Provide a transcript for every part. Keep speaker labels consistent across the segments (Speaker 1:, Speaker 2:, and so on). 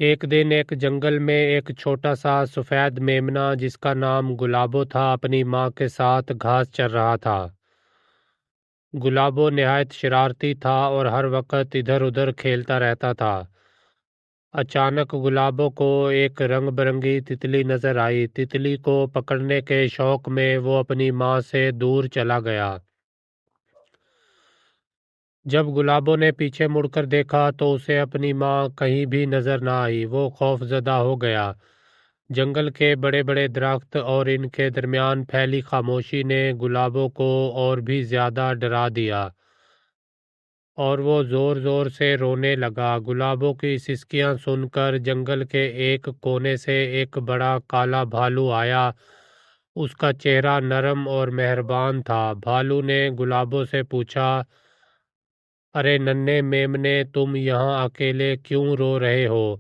Speaker 1: ایک دن ایک جنگل میں ایک چھوٹا سا سفید میمنا جس کا نام گلابو تھا اپنی ماں کے ساتھ گھاس چر رہا تھا۔ گلابو نہایت شرارتی تھا اور ہر وقت ادھر ادھر کھیلتا رہتا تھا۔ اچانک گلابو کو ایک رنگ برنگی تتلی نظر آئی۔ تتلی کو پکڑنے کے شوق میں وہ اپنی ماں سے دور چلا گیا۔ جب گلابو نے پیچھے مڑ کر دیکھا تو اسے اپنی ماں کہیں بھی نظر نہ آئی۔ وہ خوف زدہ ہو گیا۔ جنگل کے بڑے بڑے درخت اور ان کے درمیان پھیلی خاموشی نے گلابو کو اور بھی زیادہ ڈرا دیا اور وہ زور زور سے رونے لگا۔ گلابو کی سسکیاں سن کر جنگل کے ایک کونے سے ایک بڑا کالا بھالو آیا۔ اس کا چہرہ نرم اور مہربان تھا۔ بھالو نے گلابو سے پوچھا، ارے ننھے میمنے، تم یہاں اکیلے کیوں رو رہے ہو؟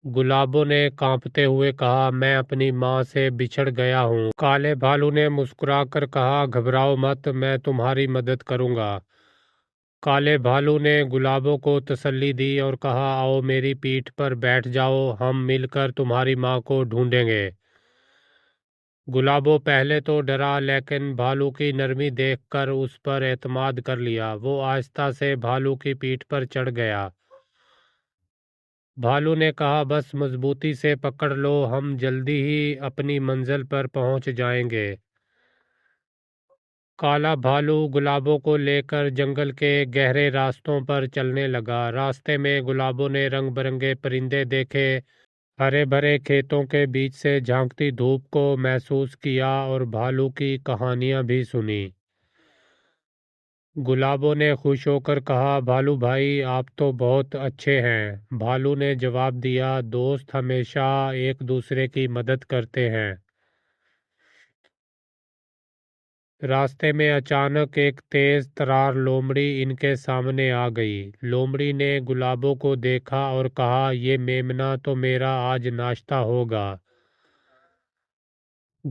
Speaker 1: گلابو نے کانپتے ہوئے کہا، میں اپنی ماں سے بچھڑ گیا ہوں۔ کالے بھالو نے مسکرا کر کہا، گھبراؤ مت، میں تمہاری مدد کروں گا۔ کالے بھالو نے گلابو کو تسلی دی اور کہا، آؤ میری پیٹھ پر بیٹھ جاؤ، ہم مل کر تمہاری ماں کو ڈھونڈیں گے۔ گلابو پہلے تو ڈرا لیکن بھالو کی نرمی دیکھ کر اس پر اعتماد کر لیا۔ وہ آہستہ سے بھالو کی پیٹھ پر چڑھ گیا۔ بھالو نے کہا، بس مضبوطی سے پکڑ لو، ہم جلدی ہی اپنی منزل پر پہنچ جائیں گے۔ کالا بھالو گلابو کو لے کر جنگل کے گہرے راستوں پر چلنے لگا۔ راستے میں گلابو نے رنگ برنگے پرندے دیکھے، ہرے بھرے کھیتوں کے بیچ سے جھانکتی دھوپ کو محسوس کیا اور بھالو کی کہانیاں بھی سنی۔ گلابو نے خوش ہو کر کہا، بھالو بھائی، آپ تو بہت اچھے ہیں۔ بھالو نے جواب دیا، دوست ہمیشہ ایک دوسرے کی مدد کرتے ہیں۔ راستے میں اچانک ایک تیز ترار لومڑی ان کے سامنے آ گئی۔ لومڑی نے گلابو کو دیکھا اور کہا، یہ میمنا تو میرا آج ناشتہ ہوگا۔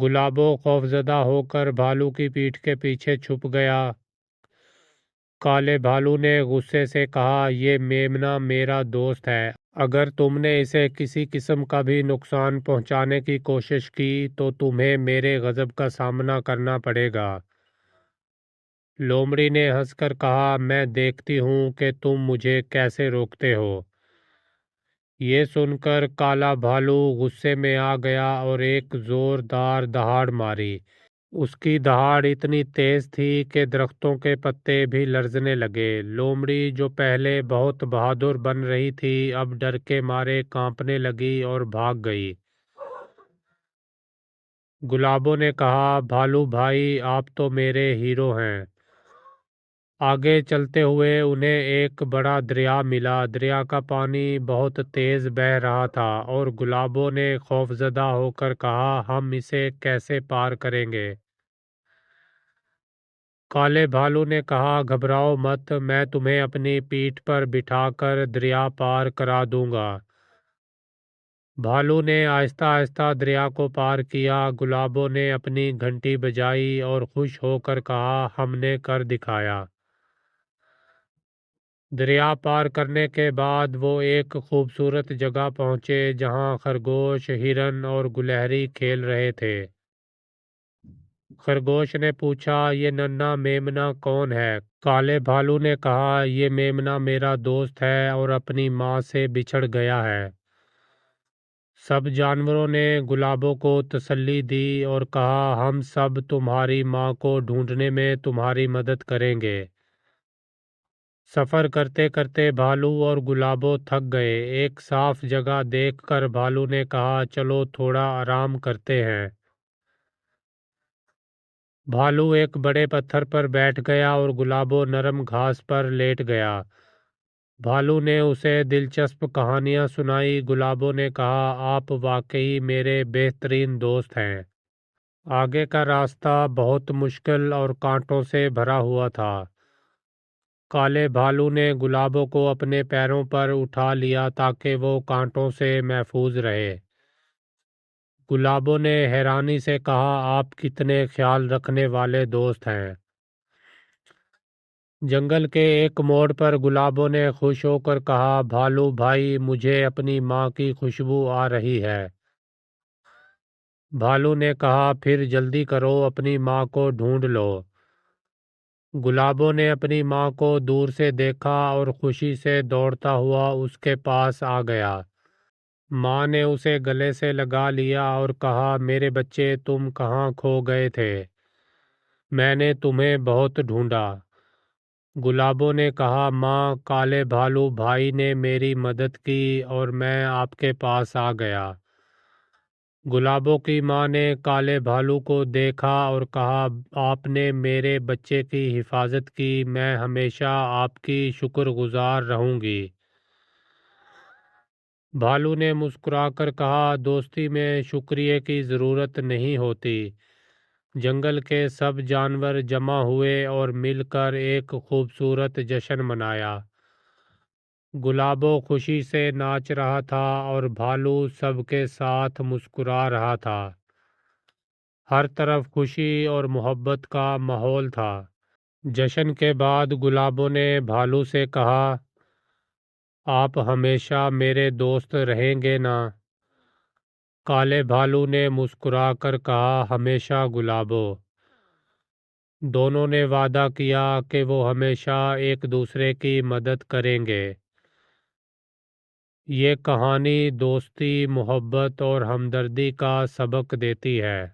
Speaker 1: گلابو خوفزدہ ہو کر بھالو کی پیٹھ کے پیچھے چھپ گیا۔ کالے بھالو نے غصے سے کہا، یہ میمنا میرا دوست ہے، اگر تم نے اسے کسی قسم کا بھی نقصان پہنچانے کی کوشش کی تو تمہیں میرے غضب کا سامنا کرنا پڑے گا۔ لومڑی نے ہنس کر کہا، میں دیکھتی ہوں کہ تم مجھے کیسے روکتے ہو۔ یہ سن کر کالا بھالو غصے میں آ گیا اور ایک زوردار دہاڑ ماری۔ اس کی دہاڑ اتنی تیز تھی کہ درختوں کے پتے بھی لرزنے لگے۔ لومڑی جو پہلے بہت بہادر بن رہی تھی اب ڈر کے مارے کانپنے لگی اور بھاگ گئی۔ گلابو نے کہا، بھالو بھائی، آپ تو میرے ہیرو ہیں۔ آگے چلتے ہوئے انہیں ایک بڑا دریا ملا۔ دریا کا پانی بہت تیز بہہ رہا تھا اور گلابو نے خوفزدہ ہو کر کہا، ہم اسے کیسے پار کریں گے؟ کالے بھالو نے کہا، گھبراؤ مت، میں تمہیں اپنی پیٹھ پر بٹھا کر دریا پار کرا دوں گا۔ بھالو نے آہستہ آہستہ دریا کو پار کیا۔ گلابو نے اپنی گھنٹی بجائی اور خوش ہو کر کہا، ہم نے کر دکھایا۔ دریا پار کرنے کے بعد وہ ایک خوبصورت جگہ پہنچے جہاں خرگوش، ہرن اور گلہری کھیل رہے تھے۔ خرگوش نے پوچھا، یہ ننھا میمنا کون ہے؟ کالے بھالو نے کہا، یہ میمنا میرا دوست ہے اور اپنی ماں سے بچھڑ گیا ہے۔ سب جانوروں نے گلابو کو تسلی دی اور کہا، ہم سب تمہاری ماں کو ڈھونڈنے میں تمہاری مدد کریں گے۔ سفر کرتے کرتے بھالو اور گلابو تھک گئے۔ ایک صاف جگہ دیکھ کر بھالو نے کہا، چلو تھوڑا آرام کرتے ہیں۔ بھالو ایک بڑے پتھر پر بیٹھ گیا اور گلابو نرم گھاس پر لیٹ گیا۔ بھالو نے اسے دلچسپ کہانیاں سنائی۔ گلابو نے کہا، آپ واقعی میرے بہترین دوست ہیں۔ آگے کا راستہ بہت مشکل اور کانٹوں سے بھرا ہوا تھا۔ کالے بھالو نے گلابو کو اپنے پیروں پر اٹھا لیا تاکہ وہ کانٹوں سے محفوظ رہے۔ گلابو نے حیرانی سے کہا، آپ کتنے خیال رکھنے والے دوست ہیں۔ جنگل کے ایک موڑ پر گلابوں نے خوش ہو کر کہا، بھالو بھائی، مجھے اپنی ماں کی خوشبو آ رہی ہے۔ بھالو نے کہا، پھر جلدی کرو، اپنی ماں کو ڈھونڈ لو۔ گلابوں نے اپنی ماں کو دور سے دیکھا اور خوشی سے دوڑتا ہوا اس کے پاس آ گیا۔ ماں نے اسے گلے سے لگا لیا اور کہا، میرے بچے، تم کہاں کھو گئے تھے؟ میں نے تمہیں بہت ڈھونڈا۔ گلابوں نے کہا، ماں، کالے بھالو بھائی نے میری مدد کی اور میں آپ کے پاس آ گیا۔ گلابوں کی ماں نے کالے بھالو کو دیکھا اور کہا، آپ نے میرے بچے کی حفاظت کی، میں ہمیشہ آپ کی شکر گزار رہوں گی۔ بھالو نے مسکرا کر کہا، دوستی میں شکریہ کی ضرورت نہیں ہوتی۔ جنگل کے سب جانور جمع ہوئے اور مل کر ایک خوبصورت جشن منایا۔ گلابوں خوشی سے ناچ رہا تھا اور بھالو سب کے ساتھ مسکرا رہا تھا۔ ہر طرف خوشی اور محبت کا ماحول تھا۔ جشن کے بعد گلابوں نے بھالو سے کہا، آپ ہمیشہ میرے دوست رہیں گے نا؟ کالے بھالو نے مسکرا کر کہا، ہمیشہ گلابوں۔ دونوں نے وعدہ کیا کہ وہ ہمیشہ ایک دوسرے کی مدد کریں گے۔ یہ کہانی دوستی، محبت اور ہمدردی کا سبق دیتی ہے۔